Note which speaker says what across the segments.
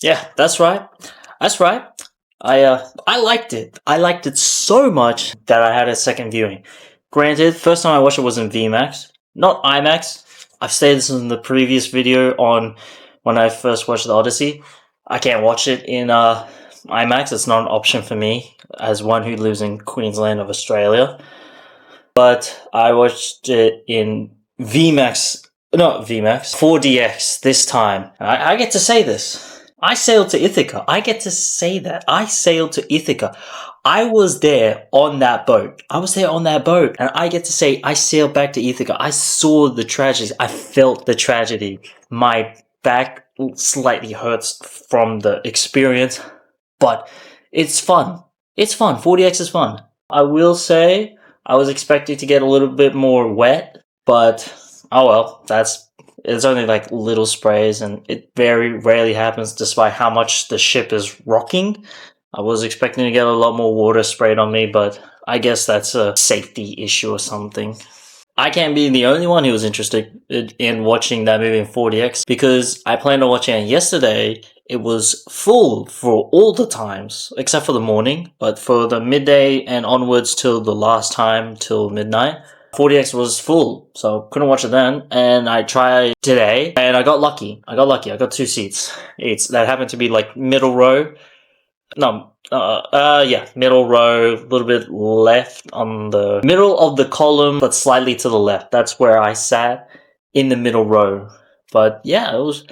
Speaker 1: Yeah, that's right. That's right. I liked it. I liked it so much that I had a second viewing. Granted, first time I watched it was in VMAX, not IMAX. I've stated this in the previous video on when I first watched the Odyssey. I can't watch it in IMAX. It's not an option for me as one who lives in Queensland of Australia. But I watched it in VMAX, not VMAX, 4DX this time. I get to say this. I sailed to Ithaca. I get to say that. I sailed to Ithaca. I was there on that boat. I was there on that boat. And I get to say I sailed back to Ithaca. I saw the tragedy. I felt the tragedy. My back slightly hurts from the experience. But it's fun. It's fun. 4DX is fun. I will say I was expecting to get a little bit more wet, but oh well, it's only like little sprays and it very rarely happens despite how much the ship is rocking. I was expecting to get a lot more water sprayed on me, but I guess that's a safety issue or something. I can't be the only one who was interested in watching that movie in 4DX because I planned on watching it yesterday. It was full for all the times except for the morning, but for the midday and onwards till the last time till midnight, 4DX was full, so couldn't watch it then. And I tried today, and I got lucky. I got two seats. That happened to be like middle row. No, yeah, middle row, a little bit left on the middle of the column, but slightly to the left. That's where I sat in the middle row. But yeah, it was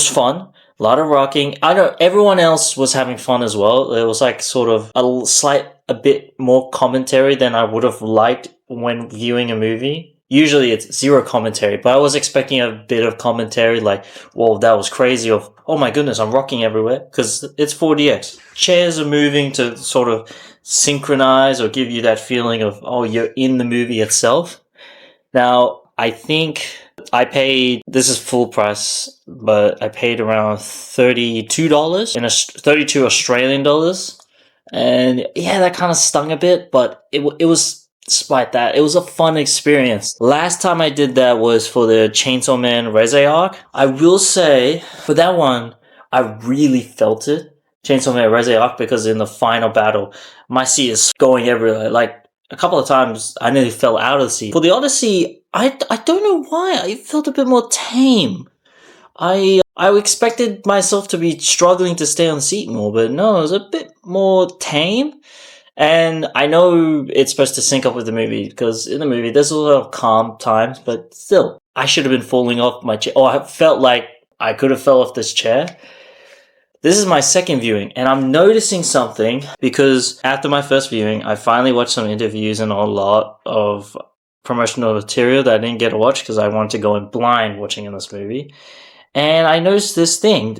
Speaker 1: fun. A lot of rocking. I know everyone else was having fun as well. It was like sort of a bit more commentary than I would have liked when viewing a movie. Usually it's zero commentary, but I was expecting a bit of commentary like, whoa, that was crazy, of, oh my goodness, I'm rocking everywhere, because it's 4DX. Chairs are moving to sort of synchronize or give you that feeling of, oh, you're in the movie itself. Now, I think this is full price, but I paid around $32 32 Australian dollars. And yeah, that kind of stung a bit, but it was, despite that, it was a fun experience. Last time I did that was for the Chainsaw Man Reze arc. I will say, for that one, I really felt it. Chainsaw Man Reze arc, because in the final battle, my seat is going everywhere. Like, a couple of times, I nearly fell out of the seat. For the Odyssey, I don't know why. I felt a bit more tame. I expected myself to be struggling to stay on the seat more, but no, it was a bit more tame. And I know it's supposed to sync up with the movie, because in the movie there's a lot of calm times, but still, I should have been falling off my chair. I felt like I could have fell off this chair. This is my second viewing, and I'm noticing something, because after my first viewing, I finally watched some interviews and a lot of promotional material that I didn't get to watch because I wanted to go in blind watching in this movie. And I noticed this thing,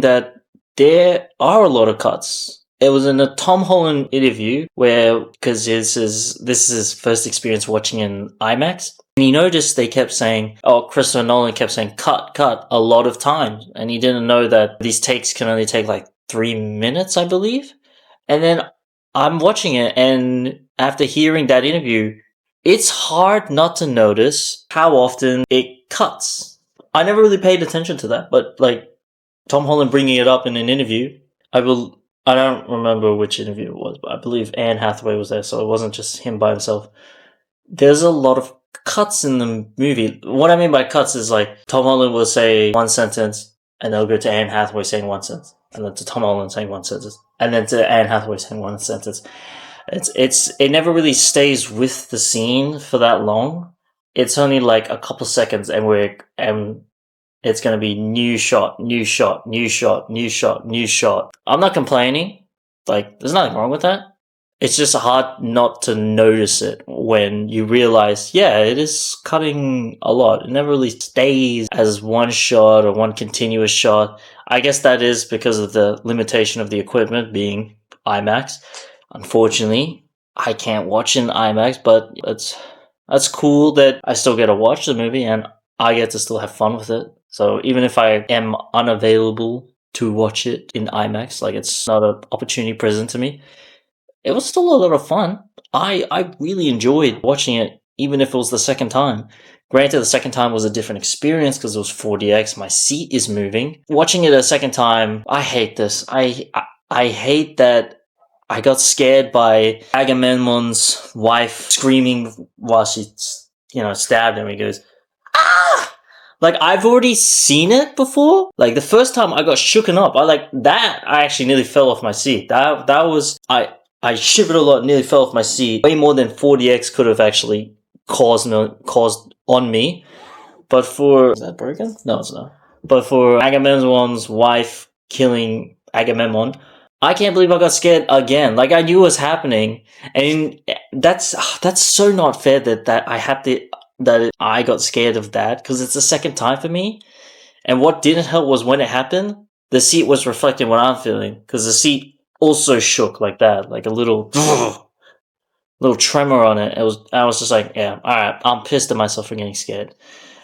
Speaker 1: that there are a lot of cuts. It was in a Tom Holland interview where, because this is his first experience watching in IMAX, and he noticed they kept saying, Christopher Nolan kept saying cut a lot of times, and he didn't know that these takes can only take like 3 minutes, I believe. And then I'm watching it, and after hearing that interview, it's hard not to notice how often it cuts. I never really paid attention to that, but like Tom Holland bringing it up in an interview, I don't remember which interview it was, but I believe Anne Hathaway was there, so it wasn't just him by himself. There's a lot of cuts in the movie. What I mean by cuts is like Tom Holland will say one sentence, and they'll go to Anne Hathaway saying one sentence, and then to Tom Holland saying one sentence, and then to Anne Hathaway saying one sentence. It never really stays with the scene for that long. It's only like a couple seconds, and it's going to be new shot, new shot, new shot, new shot, new shot. I'm not complaining. Like, there's nothing wrong with that. It's just hard not to notice it when you realize, yeah, it is cutting a lot. It never really stays as one shot or one continuous shot. I guess that is because of the limitation of the equipment being IMAX. Unfortunately, I can't watch in IMAX, but that's cool that I still get to watch the movie and I get to still have fun with it. So even if I am unavailable to watch it in IMAX, like it's not an opportunity present to me, it was still a lot of fun. I really enjoyed watching it even if it was the second time. Granted, the second time was a different experience because it was 4DX. My seat is moving. Watching it a second time, I hate this. I hate that I got scared by Agamemnon's wife screaming while she, stabbed him. He goes, ah! Like, I've already seen it before. Like, the first time I got shooken up, I actually nearly fell off my seat. That was, I shivered a lot, nearly fell off my seat. Way more than 4DX could have actually caused on me. But is that broken? No, it's not. But for Agamemnon's wife killing Agamemnon, I can't believe I got scared again. Like, I knew it was happening, and that's so not fair that I got scared of that, because it's the second time for me. And what didn't help was when it happened, the seat was reflecting what I'm feeling, because the seat also shook like that, like a little tremor on it. I was just like, yeah, alright, I'm pissed at myself for getting scared.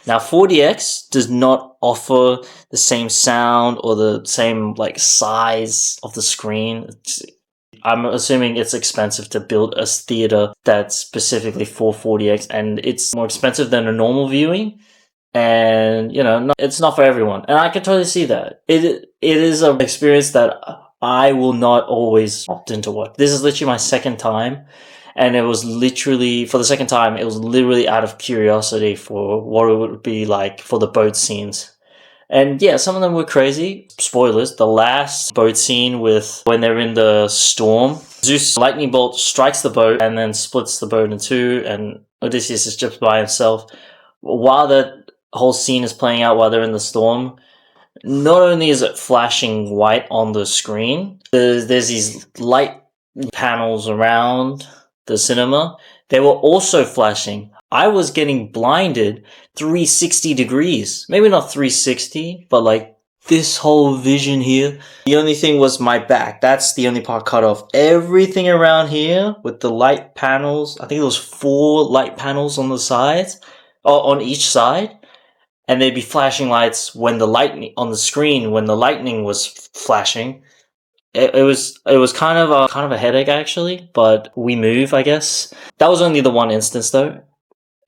Speaker 1: Now, 4DX does not offer the same sound or the same size of the screen. I'm assuming it's expensive to build a theater that's specifically for 4DX, and it's more expensive than a normal viewing. And it's not for everyone, and I can totally see that. It is an experience that I will not always opt into watch. This is literally my second time. And it was literally, for the second time, it was literally out of curiosity for what it would be like for the boat scenes. And yeah, some of them were crazy. Spoilers, the last boat scene when they're in the storm, Zeus' lightning bolt strikes the boat and then splits the boat in two, and Odysseus is just by himself. While that whole scene is playing out while they're in the storm, not only is it flashing white on the screen, there's these light panels around the cinema. They were also flashing. I was getting blinded 360 degrees. Maybe not 360, but this whole vision here. The only thing was my back. That's the only part cut off. Everything around here with the light panels, I think there was 4 light panels on the sides, or on each side. And they'd be flashing lights when the lightning on the screen, when the lightning was flashing. It was kind of a headache, actually, but we move, I guess. That was only the one instance, though.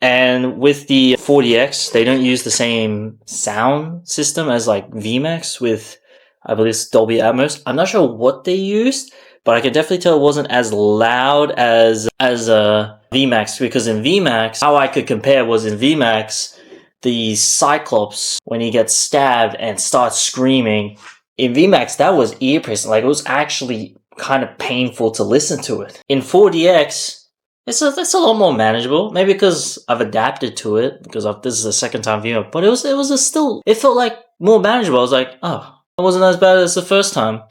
Speaker 1: And with the 4DX, they don't use the same sound system as VMAX with, I believe it's Dolby Atmos. I'm not sure what they used, but I can definitely tell it wasn't as loud as VMAX, because in VMAX, how I could compare was in VMAX, the Cyclops, when he gets stabbed and starts screaming, in VMAX, that was ear-piercing. It was actually kind of painful to listen to it. In 4DX, it's a lot more manageable. Maybe because I've adapted to it, because this is the second time viewing. But it felt like more manageable. I was like, oh, it wasn't as bad as the first time.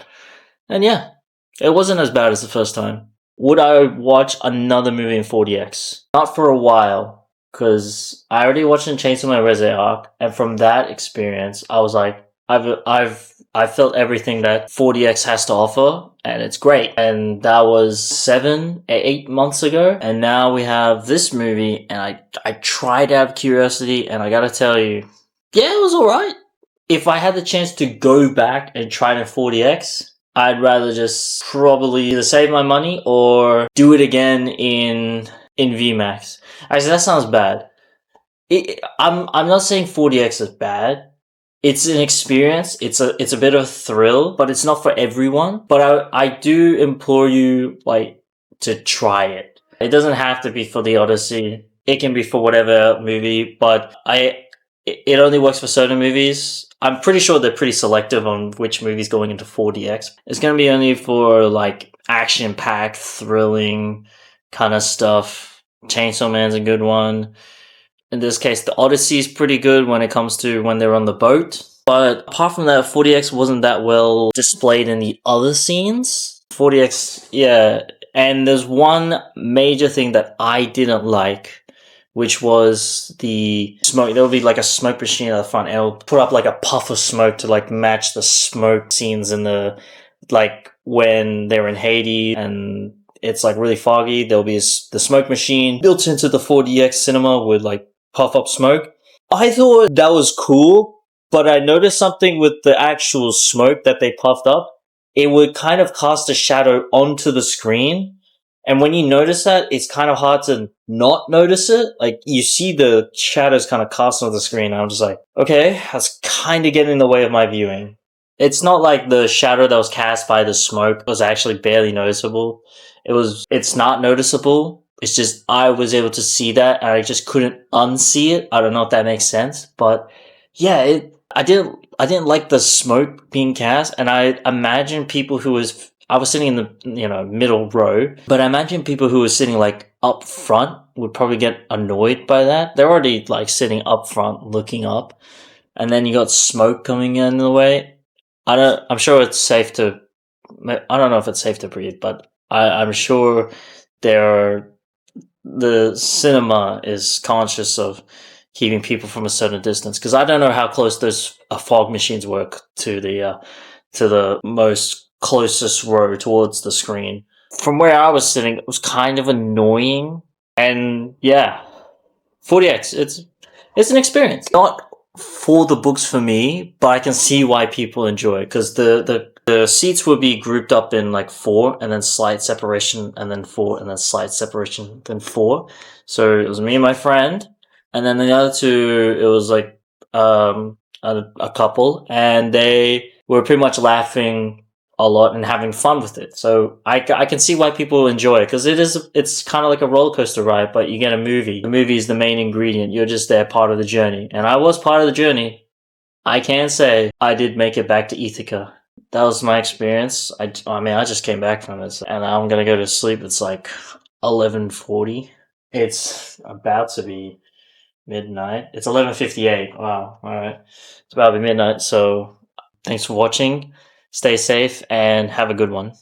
Speaker 1: And yeah, it wasn't as bad as the first time. Would I watch another movie in 4DX? Not for a while, because I already watched Chainsaw Man Resurrect Arc, and from that experience, I was like, I felt everything that 4DX has to offer, and it's great. And that was 8 months ago, and now we have this movie, and I tried out of curiosity, and I gotta tell you, yeah, it was alright. If I had the chance to go back and try it in 4DX, I'd rather just probably either save my money or do it again in VMAX. Actually, that sounds bad. I'm not saying 4DX is bad. It's an experience. It's a bit of a thrill, but it's not for everyone. But I do implore you, to try it. It doesn't have to be for the Odyssey. It can be for whatever movie, but it only works for certain movies. I'm pretty sure they're pretty selective on which movie's going into 4DX. It's gonna be only for, action-packed, thrilling kind of stuff. Chainsaw Man's a good one. In this case, the Odyssey is pretty good when it comes to when they're on the boat. But apart from that, 4DX wasn't that well displayed in the other scenes. 4DX, yeah. And there's one major thing that I didn't like, which was the smoke. There would be a smoke machine at the front, and it'll put up a puff of smoke to match the smoke scenes in the, when they're in Haiti and it's really foggy. There'll be the smoke machine built into the 4DX cinema with puff up smoke. I thought that was cool, but I noticed something with the actual smoke that they puffed up. It would kind of cast a shadow onto the screen, And when you notice that, it's kind of hard to not notice it. Like, you see the shadows kind of cast on the screen. I'm just like, okay, that's kind of getting in the way of my viewing. It's not like the shadow that was cast by the smoke was actually barely noticeable. It's not noticeable. It's just, I was able to see that and I just couldn't unsee it. I don't know if that makes sense, but yeah, I didn't like the smoke being cast, and I imagine people who I was sitting in the middle row, but I imagine people who were sitting like up front would probably get annoyed by that. They're already like sitting up front looking up, and then you got smoke coming in the way. I'm sure it's safe to. I don't know if it's safe to breathe, but I'm sure the cinema is conscious of keeping people from a certain distance, because I don't know how close those fog machines work to the most closest row towards the screen. From where I was sitting, it was kind of annoying, and yeah, 40x. It's an experience. Not for the books for me, but I can see why people enjoy it, because the seats would be grouped up in like four, and then slight separation, and then four, and then slight separation, then four. So it was me and my friend, and then the other two, it was like a couple, and they were pretty much laughing a lot and having fun with it. So I can see why people enjoy it, because it's kind of like a roller coaster ride, but you get a movie. The movie is the main ingredient. You're just there, part of the journey, and I was part of the journey. I can say I did make it back to Ithaca. That was my experience. I mean, I just came back from it, and I'm gonna go to sleep. It's like 11:40. It's about to be midnight. It's 11:58. Wow. All right. It's about to be midnight. So thanks for watching. Stay safe and have a good one.